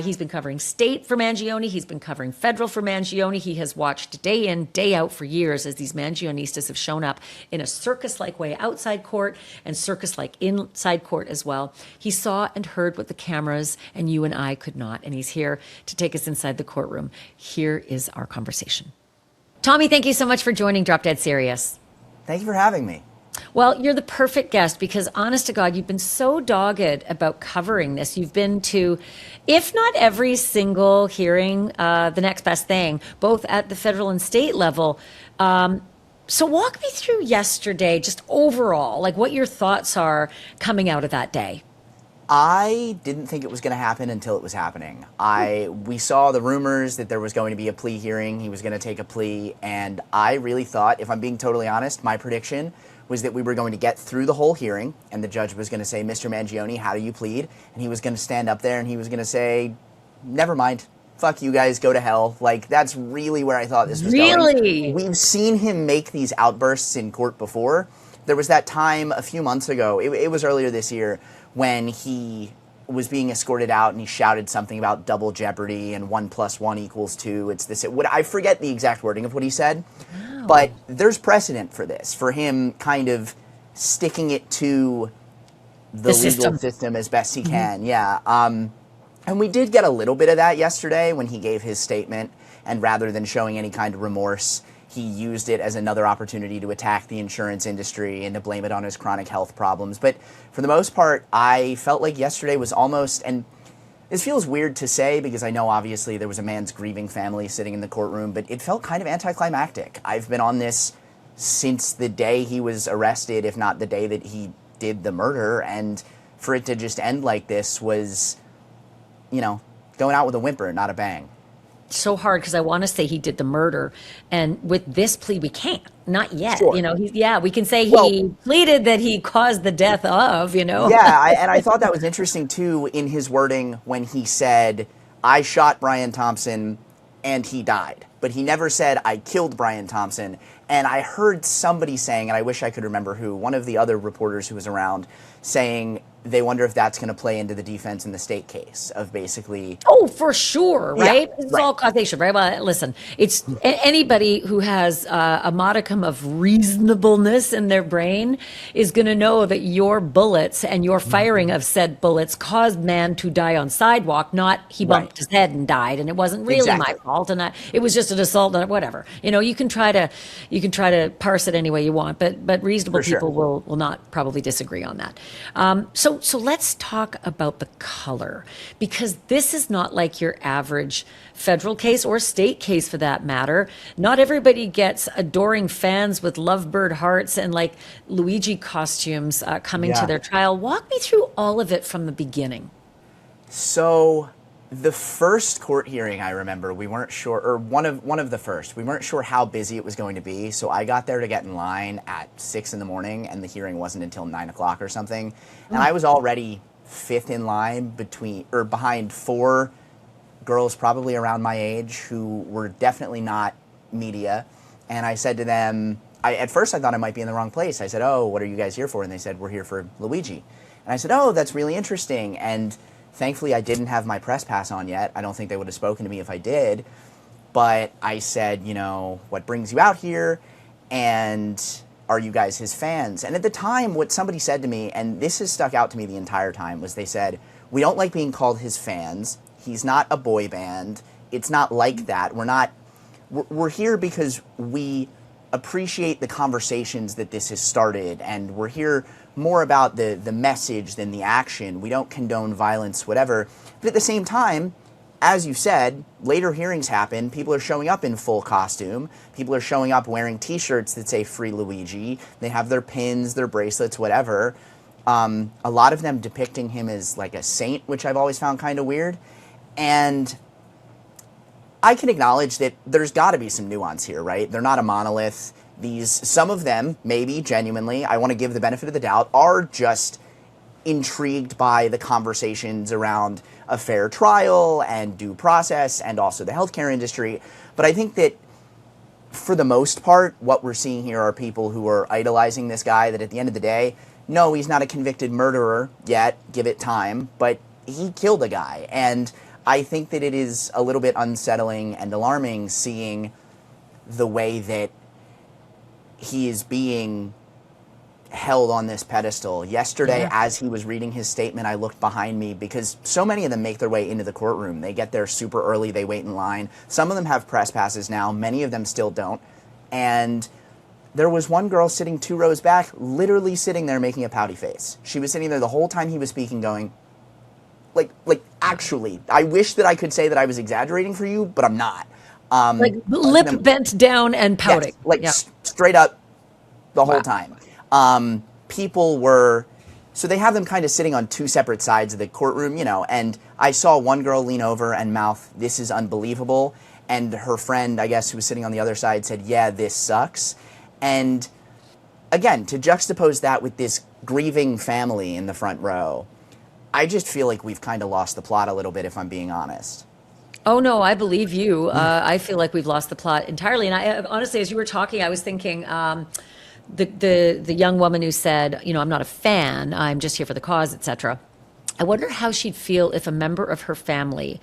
He's been covering state for Mangione. He's been covering federal for Mangione. He has watched day in, day out for years as these Mangionistas have shown up in a circus-like way outside court and circus-like inside court as well. He saw and heard what the cameras and you and I could not, and he's here to take us inside the courtroom. Here is our conversation. Tommy, thank you so much for joining Drop Dead Serious. Thank you for having me. Well, you're the perfect guest because, honest to God, you've been so dogged about covering this. You've been to, if not every single hearing, the next best thing, both at the federal and state level. So walk me through yesterday, just overall, what your thoughts are coming out of that day. I didn't think it was going to happen until it was happening. We saw the rumors that there was going to be a plea hearing. He was going to take a plea. And I really thought, if I'm being totally honest, my prediction was that we were going to get through the whole hearing and the judge was going to say, Mr. Mangione, how do you plead? And he was going to stand up there and he was going to say, never mind. Fuck you guys, go to hell. That's really where I thought this was going. Really? We've seen him make these outbursts in court before. There was that time a few months ago, it was earlier this year, when he was being escorted out and he shouted something about double jeopardy and 1 + 1 = 2. It's this. I forget the exact wording of what he said, but there's precedent for this, for him kind of sticking it to the legal system as best he can. Yeah. And we did get a little bit of that yesterday when he gave his statement, and rather than showing any kind of remorse, he used it as another opportunity to attack the insurance industry and to blame it on his chronic health problems. But for the most part, I felt like yesterday was almost, and this feels weird to say because I know obviously there was a man's grieving family sitting in the courtroom, but it felt kind of anticlimactic. I've been on this since the day he was arrested, if not the day that he did the murder, and for it to just end like this was, going out with a whimper, not a bang. So hard because I want to say he did the murder, and with this plea we can't, not yet. Sure. We can say he pleaded that he caused the death of. Yeah, and I thought that was interesting too in his wording when he said, I shot Brian Thompson and he died, but he never said I killed Brian Thompson. And I heard somebody saying, and I wish I could remember who, one of the other reporters who was around saying, they wonder if that's going to play into the defense in the state case of basically. Oh, for sure, right? Yeah, It's right. all causation, right? Well, listen, it's anybody who has a modicum of reasonableness in their brain is going to know that your bullets and your firing of said bullets caused man to die on sidewalk, not he Right. bumped his head and died, and it wasn't really my Exactly. fault, and it was just an assault, and whatever. You can try to parse it any way you want, but reasonable For sure. people will not probably disagree on that. So let's talk about the color, because this is not like your average federal case or state case for that matter. Not everybody gets adoring fans with lovebird hearts and like Luigi costumes coming to Yeah. their trial. Walk me through all of it from the beginning. So the first court hearing, I remember, we weren't sure, or one of the first, we weren't sure how busy it was going to be. So I got there to get in line at 6 a.m, and the hearing wasn't until 9 o'clock or something. And I was already fifth in line behind four girls probably around my age who were definitely not media. And I said to them, at first I thought I might be in the wrong place. I said, "Oh, what are you guys here for?" And they said, "We're here for Luigi." And I said, "Oh, that's really interesting." And thankfully I didn't have my press pass on yet. I don't think they would have spoken to me if I did. But I said, "What brings you out here? And are you guys his fans?" And at the time, what somebody said to me, and this has stuck out to me the entire time, was they said, "We don't like being called his fans. He's not a boy band. It's not like that. We're here because we appreciate the conversations that this has started, and we're here more about the message than the action. We don't condone violence, whatever." But at the same time, as you said, later hearings happen. People are showing up in full costume. People are showing up wearing T-shirts that say "Free Luigi." They have their pins, their bracelets, whatever. A lot of them depicting him as like a saint, which I've always found kind of weird. And I can acknowledge that there's got to be some nuance here, right? They're not a monolith. Some of them, maybe genuinely, I want to give the benefit of the doubt, are just intrigued by the conversations around a fair trial and due process and also the healthcare industry. But I think that for the most part, what we're seeing here are people who are idolizing this guy that at the end of the day, no, he's not a convicted murderer yet, give it time, but he killed a guy. And I think that it is a little bit unsettling and alarming seeing the way that he is being held on this pedestal. Yesterday, as he was reading his statement, I looked behind me because so many of them make their way into the courtroom. They get there super early, they wait in line. Some of them have press passes now, many of them still don't. And there was one girl sitting 2 rows back, literally sitting there making a pouty face. She was sitting there the whole time he was speaking going, like actually, I wish that I could say that I was exaggerating for you, but I'm not. Like lip bent down and pouting. Yes, straight up the whole time. People were, so they have them kind of sitting on two separate sides of the courtroom, and I saw one girl lean over and mouth, "This is unbelievable." And her friend, I guess, who was sitting on the other side said, "Yeah, this sucks." And again, to juxtapose that with this grieving family in the front row, I just feel like we've kind of lost the plot a little bit, if I'm being honest. Oh no, I believe you. I feel like we've lost the plot entirely. And I honestly, as you were talking, I was thinking the young woman who said, "I'm not a fan. I'm just here for the cause, etc." I wonder how she'd feel if a member of her family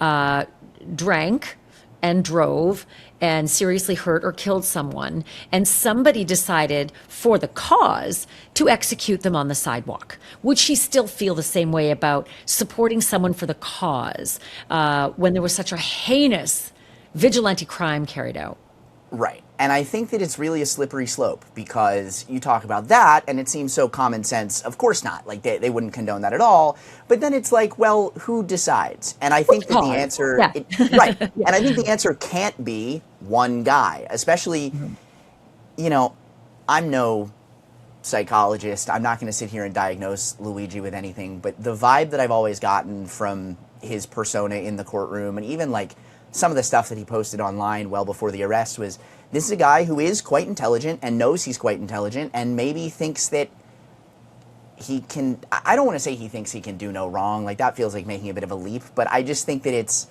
drank and drove and seriously hurt or killed someone, and somebody decided for the cause to execute them on the sidewalk. Would she still feel the same way about supporting someone for the cause when there was such a heinous vigilante crime carried out? Right. And I think that it's really a slippery slope because you talk about that and it seems so common sense. Of course not. Like they wouldn't condone that at all. But then it's like, well, who decides? And I think that the answer, right. And I think the answer can't be one guy, especially, I'm no psychologist. I'm not going to sit here and diagnose Luigi with anything. But the vibe that I've always gotten from his persona in the courtroom and even like some of the stuff that he posted online well before the arrest was, this is a guy who is quite intelligent and knows he's quite intelligent and maybe thinks that he can, I don't want to say he thinks he can do no wrong, like that feels like making a bit of a leap, but I just think that it's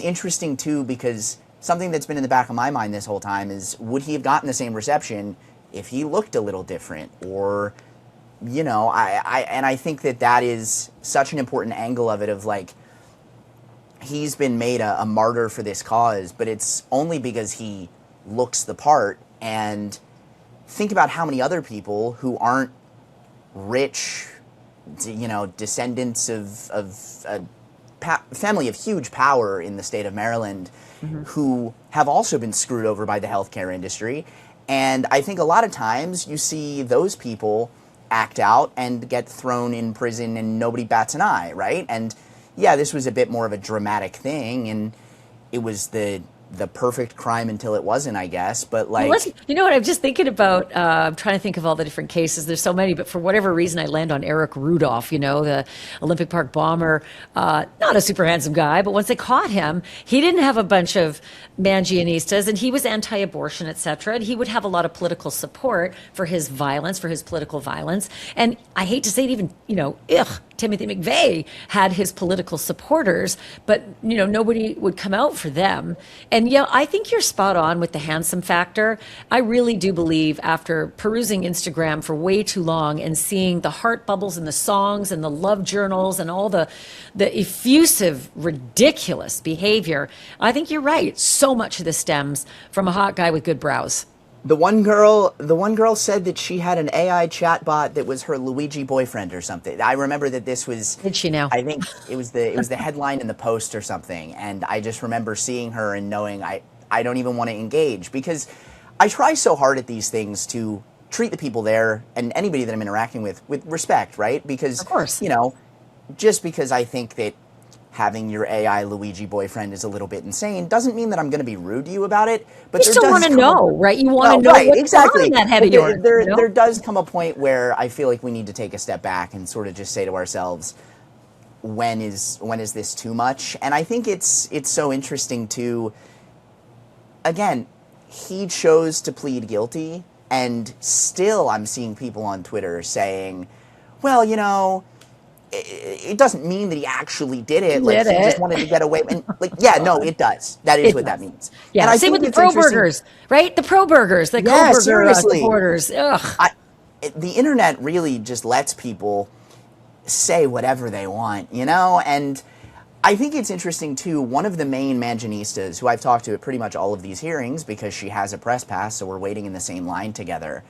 interesting too because something that's been in the back of my mind this whole time is, would he have gotten the same reception if he looked a little different or you know, I think that is such an important angle of it, of like, he's been made a martyr for this cause, but it's only because he looks the part. And think about how many other people who aren't rich, you know, descendants of a family of huge power in the state of Maryland, who have also been screwed over by the healthcare industry. And I think a lot of times you see those people act out and get thrown in prison and nobody bats an eye, right? And yeah, this was a bit more of a dramatic thing, and it was the perfect crime until it wasn't, I guess. But like, Well, you know what? I'm just thinking about. I'm trying to think of all the different cases. There's so many, but for whatever reason, I land on Eric Rudolph. You know, the Olympic Park bomber. Not a super handsome guy, but once they caught him, he didn't have a bunch of Mangionistas, and he was anti-abortion, etc. And he would have a lot of political support for his violence, for his political violence. And I hate to say it, even Timothy McVeigh had his political supporters, but you know, nobody would come out for them. And yeah, I think you're spot on with the handsome factor. I really do believe, after perusing Instagram for way too long and seeing the heart bubbles and the songs and the love journals and all the effusive, ridiculous behavior, I think you're right. So much of this stems from a hot guy with good brows. the one girl said that she had an AI chatbot that was her Luigi boyfriend or something. I remember that this was. Did she now? I think it was the headline in the Post or something, and I just remember seeing her and knowing I don't even want to engage, because I try so hard at these things to treat the people there and anybody that I'm interacting with respect, right? Because, of course, you know, just because I think that having your AI Luigi boyfriend is a little bit insane doesn't mean that I'm going to be rude to you about it. But you still want to know, right? You want to know right, what's exactly. on in that head of yours. There does come a point where I feel like we need to take a step back and sort of just say to ourselves, when is this too much? And I think it's so interesting to, again, he chose to plead guilty, and still I'm seeing people on Twitter saying, well, you know, it doesn't mean that he actually did it. Like, he just wanted to get away. And like, yeah, no, it does. That is what that means. Yeah, and I same think with the pro burgers, right? The pro burgers, the co-burger supporters. Ugh. The internet really just lets people say whatever they want, you know? And I think it's interesting, too. One of the main Mangionistas, who I've talked to at pretty much all of these hearings because she has a press pass, so we're waiting in the same line together.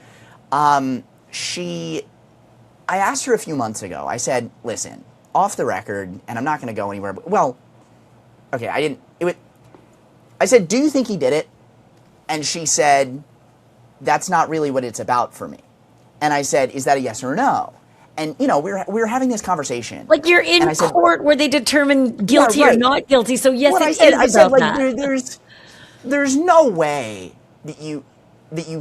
I asked her a few months ago, I said, listen, off the record, and I'm not going to go anywhere, but, well, okay, I said, do you think he did it? And she said, that's not really what it's about for me. And I said, is that a yes or no? And, you know, we were having this conversation. Like, you're in court where they determine guilty or not guilty, so yes, what it I said, is I said, about like, that. there's no way that you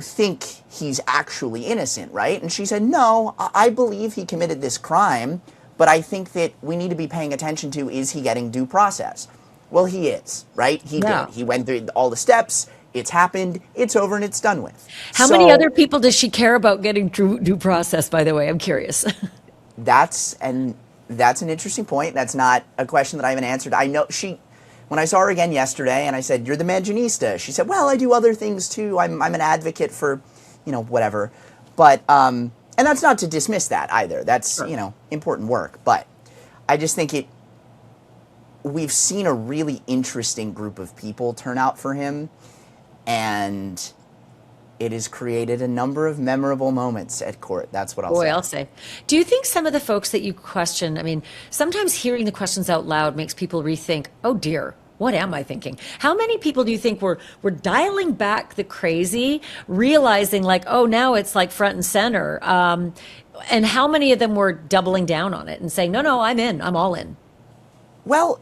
think he's actually innocent, right? And she said, no, I believe he committed this crime, but I think that we need to be paying attention to, is he getting due process? Well, he is, right? He did. He went through all the steps. It's happened. It's over and it's done with. How many other people does she care about getting due process, by the way? I'm curious. That's an interesting point. That's not a question that I haven't answered. I know when I saw her again yesterday and I said, you're the Mangionista, she said, well, I do other things too. I'm an advocate for, you know, whatever. But, and that's not to dismiss that either. That's, you know, important work. But I just think we've seen a really interesting group of people turn out for him, and it has created a number of memorable moments at court. That's what I'll say. Do you think some of the folks that you question, I mean, sometimes hearing the questions out loud makes people rethink, oh dear, what am I thinking? How many people do you think were dialing back the crazy, realizing like, oh, now it's like front and center? And how many of them were doubling down on it and saying, no, I'm in, I'm all in? Well,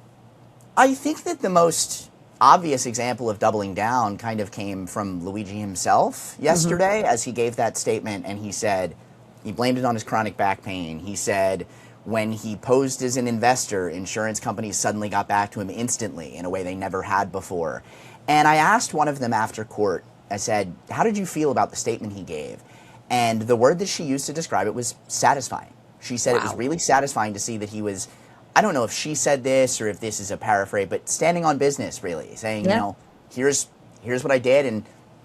I think that the most obvious example of doubling down kind of came from Luigi himself yesterday, as he gave that statement, and he said he blamed it on his chronic back pain. He said when he posed as an investor, insurance companies suddenly got back to him instantly in a way they never had before. And I asked one of them after court, I said, how did you feel about the statement he gave? And the word that she used to describe it was satisfying. She said it was really satisfying to see that he was, I don't know if she said this or if this is a paraphrase, but standing on business, really, saying, you know, here's what I did, and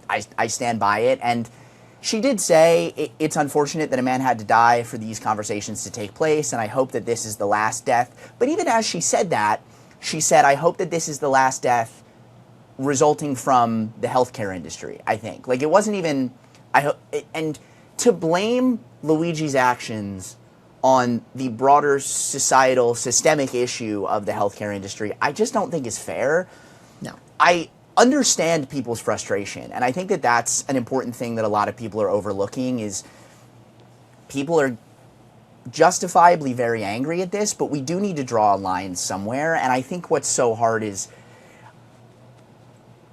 I stand by it. And She did say it's unfortunate that a man had to die for these conversations to take place, and I hope that this is the last death. But even as she said that, she said, I hope that this is the last death resulting from the healthcare industry, I think. Like, it wasn't even, and to blame Luigi's actions on the broader societal, systemic issue of the healthcare industry, I just don't think is fair. No. I understand people's frustration, and I think that that's an important thing that a lot of people are overlooking is people are justifiably very angry at this, but we do need to draw a line somewhere, and I think what's so hard is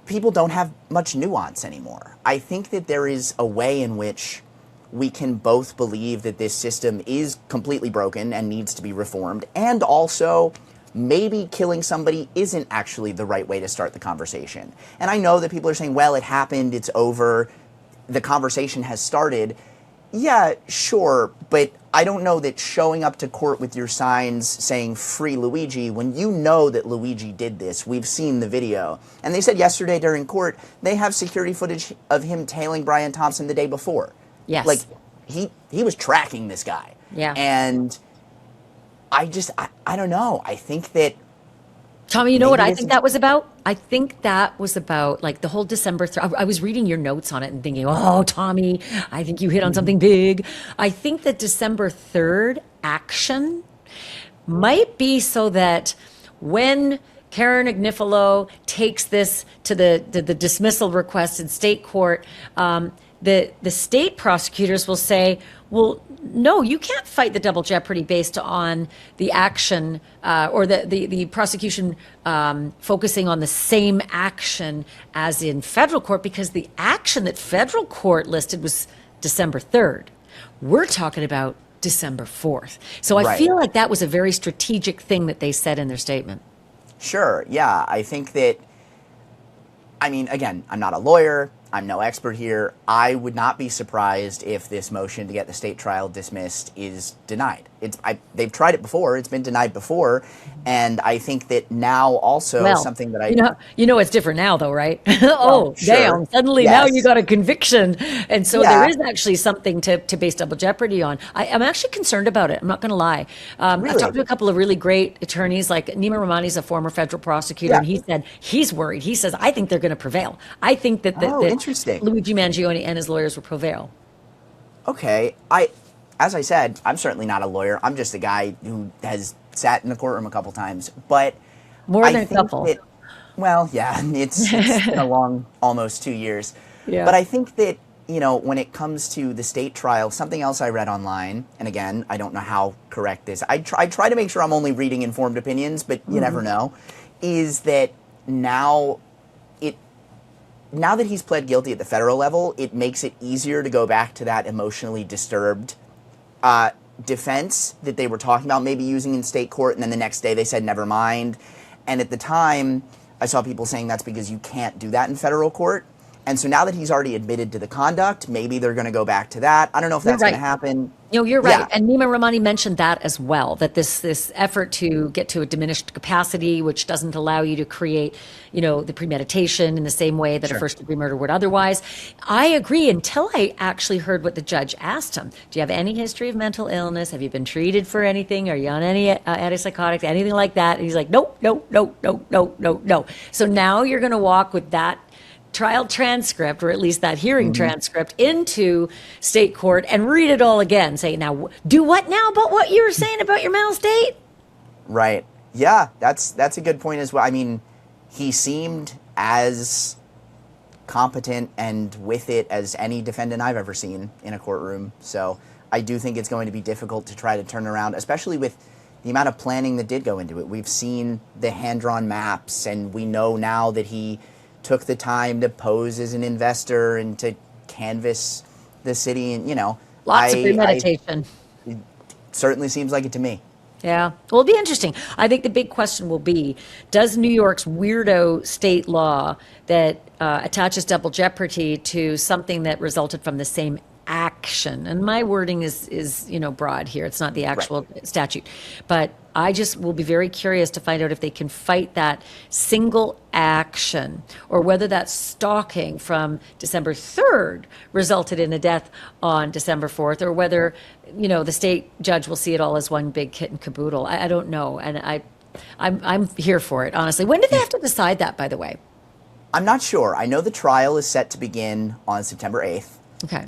people don't have much nuance anymore. I think that there is a way in which we can both believe that this system is completely broken and needs to be reformed, and also maybe killing somebody isn't actually the right way to start the conversation. And I know that people are saying, well, it happened, it's over, the conversation has started. Yeah, sure, but I don't know that showing up to court with your signs saying free Luigi, when you know that Luigi did this, we've seen the video. And they said yesterday during court, they have security footage of him tailing Brian Thompson the day before. Yes. Like, he was tracking this guy. Yeah. And I don't know. I think that Tommy, you know what I think that was about? I think that was about like the whole December. I was reading your notes on it and thinking, oh, Tommy, I think you hit on something big. I think that December 3rd action might be so that when Karen Agnifilo takes this to the dismissal request in state court, the state prosecutors will say, well, no, you can't fight the double jeopardy based on the action or the prosecution focusing on the same action as in federal court, because the action that federal court listed was December 3rd. We're talking about December 4th. So I feel like that was a very strategic thing that they said in their statement. Sure, yeah. I think that, I mean, again, I'm not a lawyer. I'm no expert here. I would not be surprised if this motion to get the state trial dismissed is denied. They've tried it before. It's been denied before. And I think that now also something that You know it's different now, though, right? Well, sure. Damn. Suddenly now you got a conviction. And so there is actually something to base double jeopardy on. I'm actually concerned about it. I'm not going to lie. Really? I've talked to a couple of really great attorneys, like Nima Rahmani's a former federal prosecutor, and he said he's worried. He says, I think they're going to prevail. I think that, interesting. Luigi Mangione and his lawyers will prevail. Okay. As I said, I'm certainly not a lawyer. I'm just a guy who has sat in the courtroom a couple times. But more than a couple. It's been a long, almost 2 years. Yeah. But I think that, when it comes to the state trial, something else I read online, and again, I don't know how correct this, I try to make sure I'm only reading informed opinions, but you never know, is that now that he's pled guilty at the federal level, it makes it easier to go back to that emotionally disturbed defense that they were talking about maybe using in state court, and then the next day they said never mind. And at the time, I saw people saying that's because you can't do that in federal court. And so now that he's already admitted to the conduct, maybe they're going to go back to that. I don't know if that's going to happen. No, you're right. And Nima Rahmani mentioned that as well, that this effort to get to a diminished capacity, which doesn't allow you to create, the premeditation in the same way that a first-degree murder would otherwise. I agree until I actually heard what the judge asked him. Do you have any history of mental illness? Have you been treated for anything? Are you on any antipsychotics, anything like that? And he's like, no. So now you're going to walk with that trial transcript, or at least that hearing transcript, into state court and read it all again. Say, now, do what now about what you were saying about your mental state? Right. Yeah, that's a good point as well. I mean, he seemed as competent and with it as any defendant I've ever seen in a courtroom. So I do think it's going to be difficult to try to turn around, especially with the amount of planning that did go into it. We've seen the hand-drawn maps, and we know now that he took the time to pose as an investor and to canvass the city, and lots of premeditation. It certainly seems like it to me. Yeah, well, it'll be interesting. I think the big question will be: does New York's weirdo state law that attaches double jeopardy to something that resulted from the same action, and my wording is broad here. It's not the actual statute, but I just will be very curious to find out if they can fight that single action, or whether that stalking from December 3rd resulted in a death on December 4th, or whether the state judge will see it all as one big kit and caboodle. I don't know, and I'm here for it, honestly. When do they have to decide that, by the way? I'm not sure. I know the trial is set to begin on September 8th. Okay.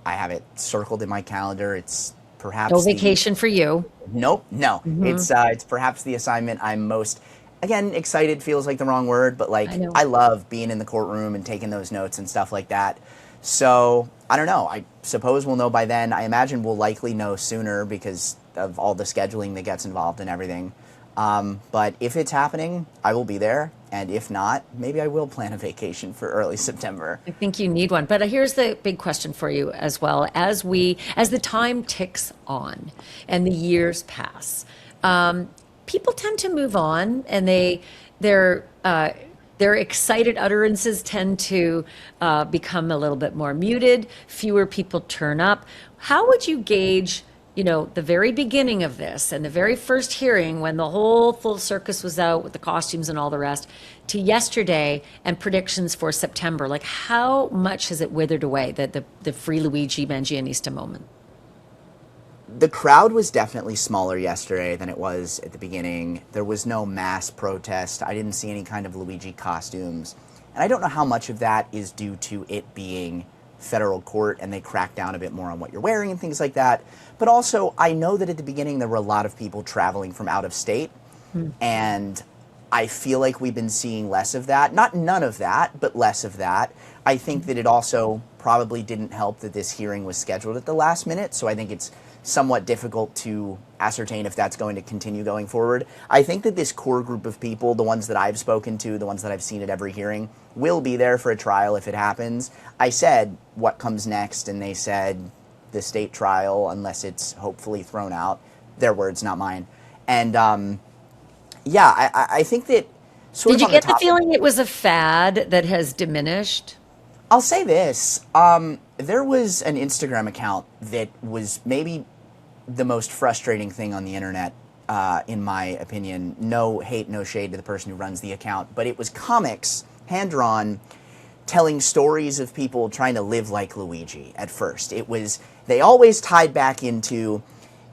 I have it circled in my calendar. It's perhaps no vacation for you. Nope, no. It's perhaps the assignment I'm most, again, excited feels like the wrong word, but like I love being in the courtroom and taking those notes and stuff like that. So I don't know. I suppose we'll know by then. I imagine we'll likely know sooner because of all the scheduling that gets involved and everything. But if it's happening, I will be there. And if not, maybe I will plan a vacation for early September. I think you need one. But here's the big question for you as well. As the time ticks on and the years pass, people tend to move on, and their excited utterances tend to become a little bit more muted. Fewer people turn up. How would you gauge the very beginning of this and the very first hearing, when the whole full circus was out with the costumes and all the rest, to yesterday and predictions for September? Like, how much has it withered away, the free Luigi Mangione moment? The crowd was definitely smaller yesterday than it was at the beginning. There was no mass protest. I didn't see any kind of Luigi costumes. And I don't know how much of that is due to it being federal court and they crack down a bit more on what you're wearing and things like that. But also, I know that at the beginning there were a lot of people traveling from out of state, and I feel like we've been seeing less of that. Not none of that, but less of that. I think that it also probably didn't help that this hearing was scheduled at the last minute, so I think it's somewhat difficult to ascertain if that's going to continue going forward. I think that this core group of people, the ones that I've spoken to, the ones that I've seen at every hearing, will be there for a trial if it happens. I said, what comes next? And they said, the state trial, unless it's hopefully thrown out. Their words, not mine. And I think that sort of Did you on get the the topic, feeling it was a fad that has diminished? I'll say this. There was an Instagram account that was maybe the most frustrating thing on the internet, in my opinion. No hate, no shade to the person who runs the account, but it was comics, hand-drawn, telling stories of people trying to live like Luigi at first. They always tied back into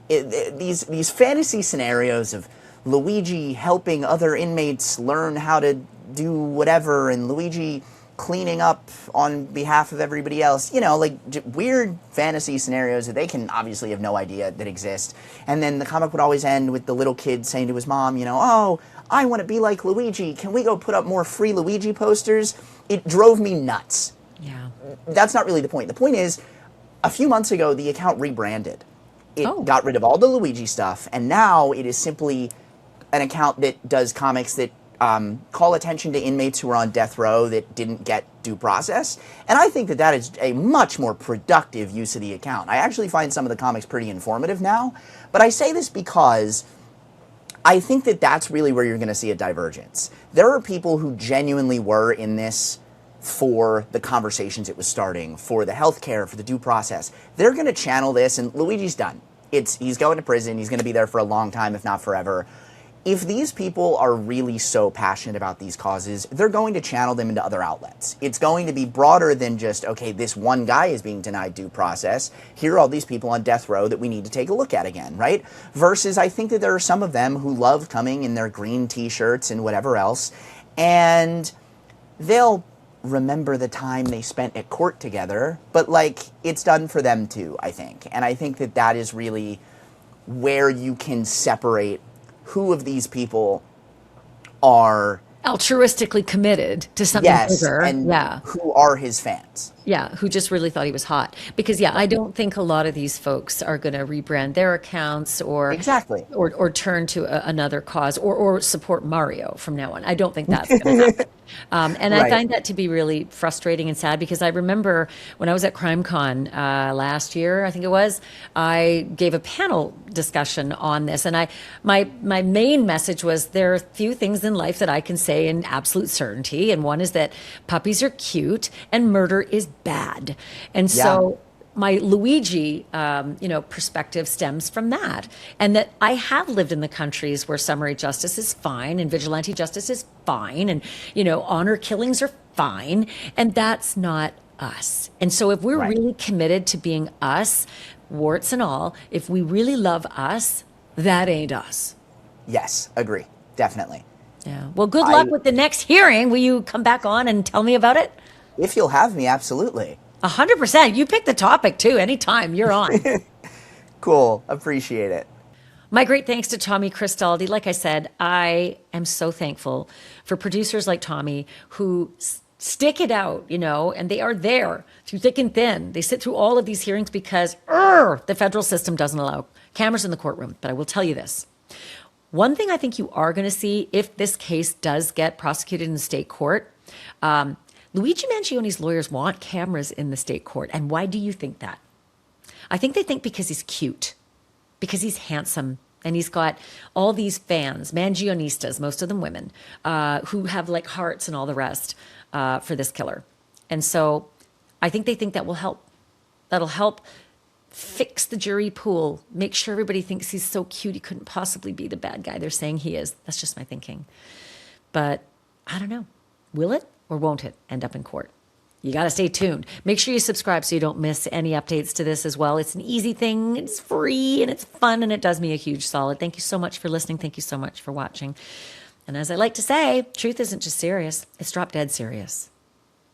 these fantasy scenarios of Luigi helping other inmates learn how to do whatever, and Luigi cleaning up on behalf of everybody else, like weird fantasy scenarios that they can obviously have no idea that exist. And then the comic would always end with the little kid saying to his mom, oh, I want to be like Luigi. Can we go put up more free Luigi posters? It drove me nuts. Yeah. That's not really the point. The point is, a few months ago, the account rebranded. It got rid of all the Luigi stuff, and now it is simply an account that does comics that call attention to inmates who are on death row that didn't get due process. And I think that is a much more productive use of the account. I actually find some of the comics pretty informative now. But I say this because I think that that's really where you're going to see a divergence. There are people who genuinely were in this for the conversations it was starting, for the healthcare, for the due process. They're going to channel this, and Luigi's done. He's going to prison. He's going to be there for a long time, if not forever. If these people are really so passionate about these causes, they're going to channel them into other outlets. It's going to be broader than just, okay, this one guy is being denied due process. Here are all these people on death row that we need to take a look at again, right? Versus I think that there are some of them who love coming in their green t-shirts and whatever else, and they'll remember the time they spent at court together, but it's done for them too, I think. And I think that is really where you can separate who of these people are altruistically committed to something bigger, and who are his fans. Yeah, who just really thought he was hot. Because I don't think a lot of these folks are going to rebrand their accounts or turn to another cause or support Mario from now on. I don't think that's going to happen. And I find that to be really frustrating and sad, because I remember when I was at CrimeCon last year, I think it was, I gave a panel discussion on this, and my main message was there are a few things in life that I can say in absolute certainty, and one is that puppies are cute and murder is bad. And so my Luigi, perspective stems from that. And that I have lived in the countries where summary justice is fine and vigilante justice is fine and, honor killings are fine. And that's not us. And so if we're Right. really committed to being us, warts and all, if we really love us, that ain't us. Yes, agree. Definitely. Yeah. Well, good luck with the next hearing. Will you come back on and tell me about it? If you'll have me, absolutely. 100%. You pick the topic too. Anytime you're on. Cool. Appreciate it. My great thanks to Tommy Christaldi. Like I said, I am so thankful for producers like Tommy who stick it out, and they are there through thick and thin. They sit through all of these hearings because the federal system doesn't allow cameras in the courtroom. But I will tell you this. One thing I think you are going to see if this case does get prosecuted in the state court, Luigi Mangione's lawyers want cameras in the state court. And why do you think that? I think they think because he's cute, because he's handsome, and he's got all these fans, Mangionistas, most of them women, who have like hearts and all the rest for this killer. And so I think they think that will help. That'll help fix the jury pool, make sure everybody thinks he's so cute he couldn't possibly be the bad guy they're saying he is. That's just my thinking. But I don't know. Will it or won't it end up in court? You got to stay tuned. Make sure you subscribe so you don't miss any updates to this as well. It's an easy thing. It's free and it's fun and it does me a huge solid. Thank you so much for listening. Thank you so much for watching. And as I like to say, truth isn't just serious. It's drop dead serious.